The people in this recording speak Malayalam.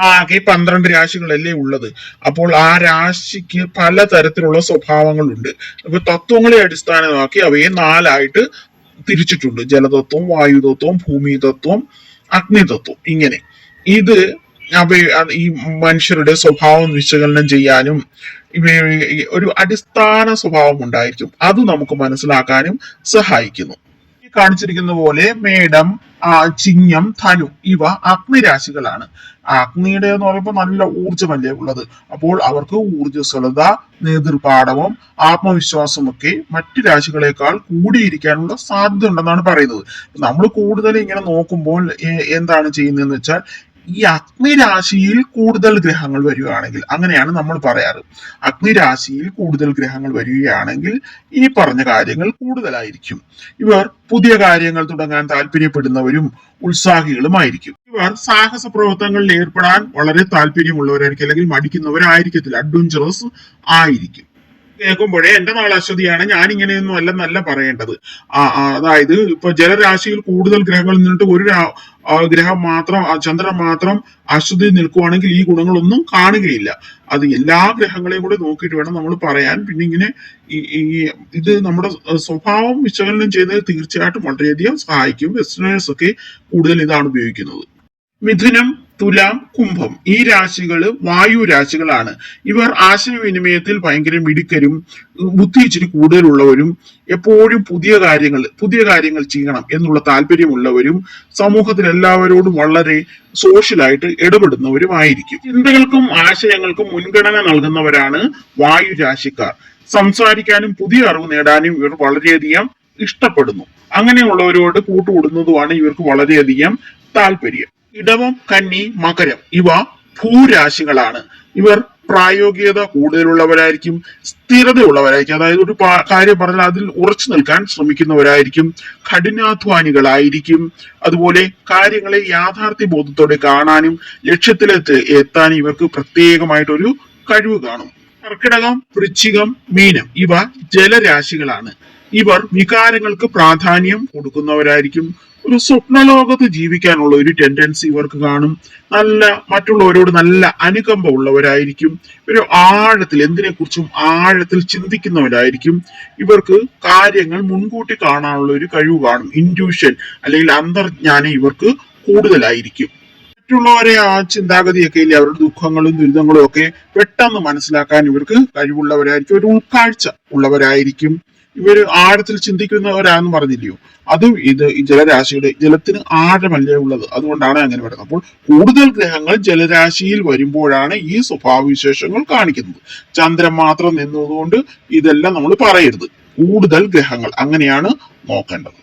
ആകെ 12 രാശികളല്ലേ ഉള്ളത്. അപ്പോൾ ആ രാശിക്ക് പലതരത്തിലുള്ള സ്വഭാവങ്ങളുണ്ട്. അപ്പൊ തത്വങ്ങളെ അടിസ്ഥാനമാക്കി അവയെ നാലായിട്ട് തിരിച്ചിട്ടുണ്ട്: ജലതത്വം, വായുതത്വം, ഭൂമിതത്വം, അഗ്നിതത്വം. ഇങ്ങനെ ഇത് ഈ മനുഷ്യരുടെ സ്വഭാവം വിശകലനം ചെയ്യാനും ഒരു അടിസ്ഥാന സ്വഭാവം ഉണ്ടായിരിക്കും. അത് നമുക്ക് മനസ്സിലാക്കാനും സഹായിക്കുന്നു. ഈ കാണിച്ചിരിക്കുന്ന പോലെ മേടം, ചിങ്ങം, ധനു ഇവ അഗ്നിരാശികളാണ്. അഗ്നിയുടെ എന്ന് പറയുമ്പോൾ നല്ല ഊർജ്ജമല്ലേ ഉള്ളത്. അപ്പോൾ അവർക്ക് ഊർജ്ജസ്വലത, നേതൃപാടവം, ആത്മവിശ്വാസമൊക്കെ മറ്റു രാശികളെക്കാൾ കൂടിയിരിക്കാനുള്ള സാധ്യത ഉണ്ടെന്നാണ് പറയുന്നത്. നമ്മൾ കൂടുതൽ ഇങ്ങനെ നോക്കുമ്പോൾ എന്താണ് ചെയ്യുന്നതെന്ന് വെച്ചാൽ, ഈ അഗ്നിരാശിയിൽ കൂടുതൽ ഗ്രഹങ്ങൾ വരികയാണെങ്കിൽ, അങ്ങനെയാണ് നമ്മൾ പറയാറ്, അഗ്നിരാശിയിൽ കൂടുതൽ ഗ്രഹങ്ങൾ വരികയാണെങ്കിൽ ഈ പറഞ്ഞ കാര്യങ്ങൾ കൂടുതലായിരിക്കും. ഇവർ പുതിയ കാര്യങ്ങൾ തുടങ്ങാൻ താല്പര്യപ്പെടുന്നവരും ഉത്സാഹികളുമായിരിക്കും. ഇവർ സാഹസ പ്രവർത്തനങ്ങളിൽ ഏർപ്പെടാൻ വളരെ താല്പര്യമുള്ളവരായിരിക്കും, അല്ലെങ്കിൽ മടിക്കുന്നവരായിരിക്കത്തില്ല, അഡ്വഞ്ചറസ് ആയിരിക്കും. കേൾക്കുമ്പോഴേ എന്റെ നാൾ അശ്വതിയാണ്, ഞാൻ ഇങ്ങനെയൊന്നും അല്ലെന്നല്ല പറയേണ്ടത്. അതായത് ഇപ്പൊ ജലരാശിയിൽ കൂടുതൽ ഗ്രഹങ്ങൾ നിന്നിട്ട് ഒരു ഗ്രഹം മാത്രം, ചന്ദ്രൻ മാത്രം അശ്വതി നിൽക്കുവാണെങ്കിൽ ഈ ഗുണങ്ങളൊന്നും കാണുകയില്ല. അത് എല്ലാ ഗ്രഹങ്ങളെയും കൂടെ നോക്കിയിട്ട് വേണം നമ്മൾ പറയാൻ. പിന്നെ ഇങ്ങനെ ഇത് നമ്മുടെ സ്വഭാവം വിശകലനം ചെയ്യുന്നത് തീർച്ചയായിട്ടും വളരെയധികം സഹായിക്കും. വെസ്റ്റേണേഴ്സ് ഒക്കെ കൂടുതൽ ഇതാണ് ഉപയോഗിക്കുന്നത്. മിഥുനം, തുലാം, കുംഭം ഈ രാശികള് വായു രാശികളാണ്. ഇവർ ആശയവിനിമയത്തിൽ ഭയങ്കര മിടുക്കരും, ബുദ്ധി ഇച്ചിരി കൂടുതലുള്ളവരും, എപ്പോഴും പുതിയ കാര്യങ്ങൾ ചെയ്യണം എന്നുള്ള താല്പര്യമുള്ളവരും, സമൂഹത്തിൽ എല്ലാവരോടും വളരെ സോഷ്യലായിട്ട് ഇടപെടുന്നവരുമായിരിക്കും. ചിന്തകൾക്കും ആശയങ്ങൾക്കും മുൻഗണന നൽകുന്നവരാണ് വായു രാശിക്കാർ. സംസാരിക്കാനും പുതിയ അറിവ് നേടാനും ഇവർ വളരെയധികം ഇഷ്ടപ്പെടുന്നു. അങ്ങനെയുള്ളവരോട് കൂട്ടുകൂടുന്നതുമാണ് ഇവർക്ക് വളരെയധികം താല്പര്യം. ഇടവം, കന്നി, മകരം ഇവ ഭൂരാശികളാണ്. ഇവർ പ്രായോഗികത കൂടുതലുള്ളവരായിരിക്കും, സ്ഥിരതയുള്ളവരായിരിക്കും. അതായത് ഒരു കാര്യം പറഞ്ഞാൽ അതിൽ ഉറച്ചു നിൽക്കാൻ ശ്രമിക്കുന്നവരായിരിക്കും, കഠിനാധ്വാനികളായിരിക്കും. അതുപോലെ കാര്യങ്ങളെ യാഥാർത്ഥ്യ ബോധത്തോടെ കാണാനും ലക്ഷ്യത്തിലെത്തി എത്താനും ഇവർക്ക് പ്രത്യേകമായിട്ടൊരു കഴിവ് കാണും. കർക്കിടകം, വൃശ്ചികം, മീനം ഇവ ജലരാശികളാണ്. ഇവർ വികാരങ്ങൾക്ക് പ്രാധാന്യം കൊടുക്കുന്നവരായിരിക്കും. ഒരു സ്വപ്നലോകത്ത് ജീവിക്കാനുള്ള ഒരു ടെൻഡൻസി ഇവർക്ക് കാണും. മറ്റുള്ളവരോട് നല്ല അനുകമ്പ ഉള്ളവരായിരിക്കും. ഒരു എന്തിനെക്കുറിച്ചും ആഴത്തിൽ ചിന്തിക്കുന്നവരായിരിക്കും. ഇവർക്ക് കാര്യങ്ങൾ മുൻകൂട്ടി കാണാനുള്ള ഒരു കഴിവ് കാണും. ഇൻറ്റ്യൂഷൻ അല്ലെങ്കിൽ അന്തർജ്ഞാനം ഇവർക്ക് കൂടുതലായിരിക്കും. മറ്റുള്ളവരെ ചിന്താഗതിയൊക്കെ ഇല്ലേ, അവരുടെ ദുഃഖങ്ങളും ദുരിതങ്ങളും ഒക്കെ പെട്ടെന്ന് മനസ്സിലാക്കാൻ ഇവർക്ക് കഴിവുള്ളവരായിരിക്കും. ഒരു ഉൾക്കാഴ്ച ഉള്ളവരായിരിക്കും. ഇവര് ആഴത്തിൽ ചിന്തിക്കുന്നവരാണെന്ന് പറഞ്ഞില്ലയോ, അതും ഈ ജലത്തിന് ആഴമല്ലേ ഉള്ളത്, അതുകൊണ്ടാണ് അങ്ങനെ പറയുന്നത്. അപ്പോൾ കൂടുതൽ ഗ്രഹങ്ങൾ ജലരാശിയിൽ വരുമ്പോഴാണ് ഈ സ്വഭാവവിശേഷങ്ങൾ കാണിക്കുന്നത്. ചന്ദ്രൻ മാത്രം നിന്നതുകൊണ്ട് ഇതെല്ലാം നമ്മൾ പറയരുത്. കൂടുതൽ ഗ്രഹങ്ങൾ അങ്ങനെയാണ് നോക്കേണ്ടത്.